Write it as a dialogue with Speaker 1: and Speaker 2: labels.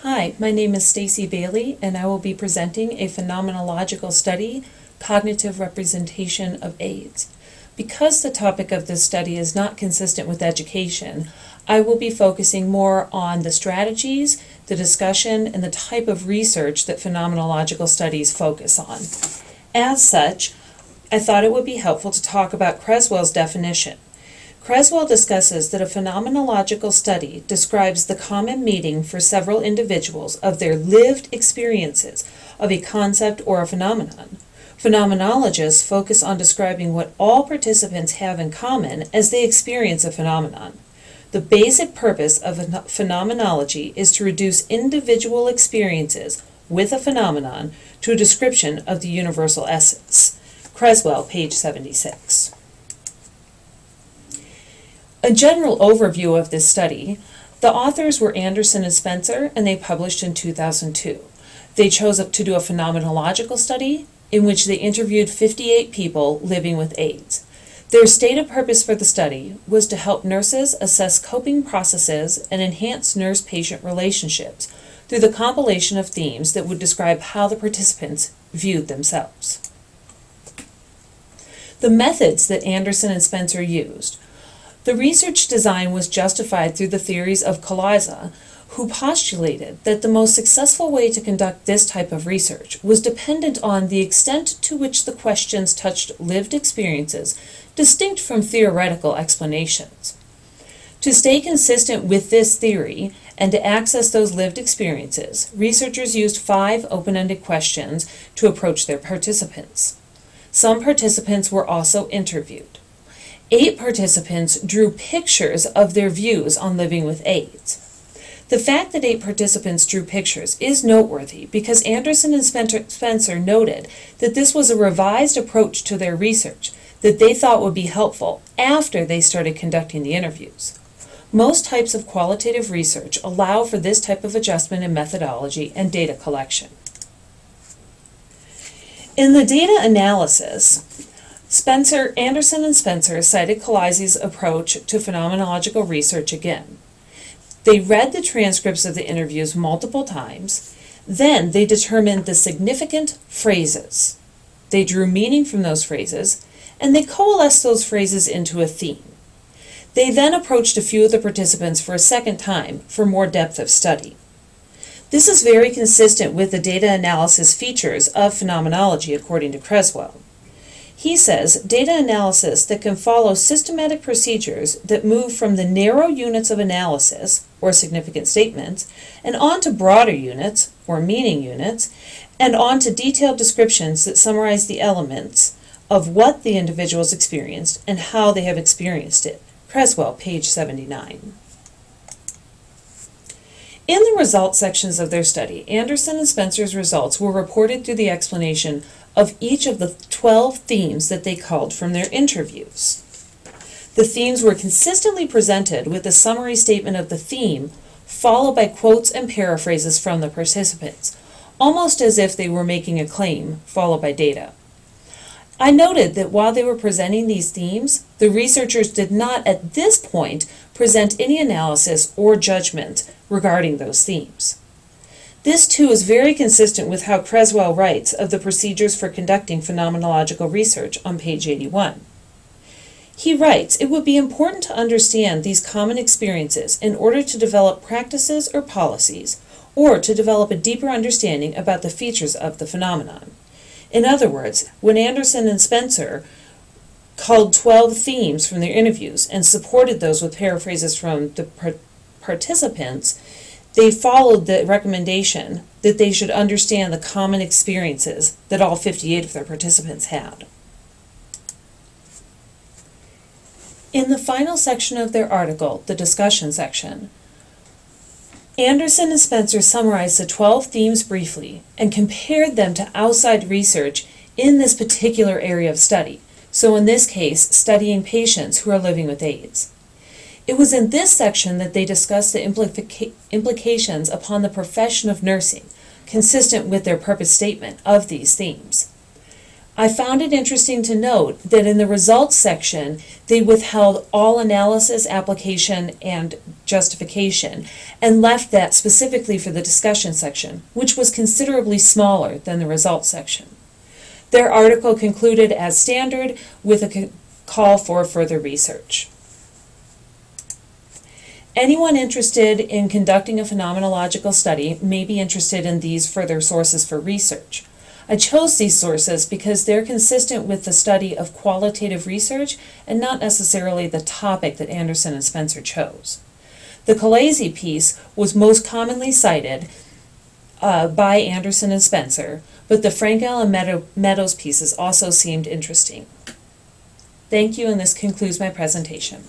Speaker 1: Hi, my name is Stacy Bailey, and I will be presenting a phenomenological study, Cognitive Representation of AIDS. Because the topic of this study is not consistent with education, I will be focusing more on the strategies, the discussion, and the type of research that phenomenological studies focus on. As such, I thought it would be helpful to talk about Creswell's definition. Creswell discusses that a phenomenological study describes the common meeting for several individuals of their lived experiences of a concept or a phenomenon. Phenomenologists focus on describing what all participants have in common as they experience a phenomenon. The basic purpose of phenomenology is to reduce individual experiences with a phenomenon to a description of the universal essence. Creswell, page 76. A general overview of this study: the authors were Anderson and Spencer, and they published in 2002. They chose to do a phenomenological study in which they interviewed 58 people living with AIDS. Their stated purpose for the study was to help nurses assess coping processes and enhance nurse-patient relationships through the compilation of themes that would describe how the participants viewed themselves. The methods that Anderson and Spencer used: the research design was justified through the theories of Colaza, who postulated that the most successful way to conduct this type of research was dependent on the extent to which the questions touched lived experiences distinct from theoretical explanations. To stay consistent with this theory and to access those lived experiences, researchers used 5 open-ended questions to approach their participants. Some participants were also interviewed. 8 participants drew pictures of their views on living with AIDS. The fact that 8 participants drew pictures is noteworthy because Anderson and Spencer noted that this was a revised approach to their research that they thought would be helpful after they started conducting the interviews. Most types of qualitative research allow for this type of adjustment in methodology and data collection. In the data analysis, Anderson and Spencer cited Colaza's approach to phenomenological research again. They read the transcripts of the interviews multiple times. Then they determined the significant phrases. They drew meaning from those phrases, and they coalesced those phrases into a theme. They then approached a few of the participants for a second time for more depth of study. This is very consistent with the data analysis features of phenomenology, according to Creswell. He says data analysis that can follow systematic procedures that move from the narrow units of analysis, or significant statements, and on to broader units, or meaning units, and on to detailed descriptions that summarize the elements of what the individuals experienced and how they have experienced it. Creswell, page 79. In the results sections of their study, Anderson and Spencer's results were reported through the explanation of each of the 12 themes that they culled from their interviews. The themes were consistently presented with a summary statement of the theme, followed by quotes and paraphrases from the participants, almost as if they were making a claim, followed by data. I noted that while they were presenting these themes, the researchers did not at this point present any analysis or judgment regarding those themes. This too is very consistent with how Creswell writes of the procedures for conducting phenomenological research on page 81. He writes, "It would be important to understand these common experiences in order to develop practices or policies, or to develop a deeper understanding about the features of the phenomenon." In other words, when Anderson and Spencer culled 12 themes from their interviews and supported those with paraphrases from the participants, they followed the recommendation that they should understand the common experiences that all 58 of their participants had. In the final section of their article, the discussion section, Anderson and Spencer summarized the 12 themes briefly and compared them to outside research in this particular area of study, so in this case, studying patients who are living with AIDS. It was in this section that they discussed the implications upon the profession of nursing, consistent with their purpose statement of these themes. I found it interesting to note that in the results section, they withheld all analysis, application, and justification, and left that specifically for the discussion section, which was considerably smaller than the results section. Their article concluded as standard with a call for further research. Anyone interested in conducting a phenomenological study may be interested in these further sources for research. I chose these sources because they're consistent with the study of qualitative research and not necessarily the topic that Anderson and Spencer chose. The Calesi piece was most commonly cited by Anderson and Spencer, but the Frankel and Meadows pieces also seemed interesting. Thank you, and this concludes my presentation.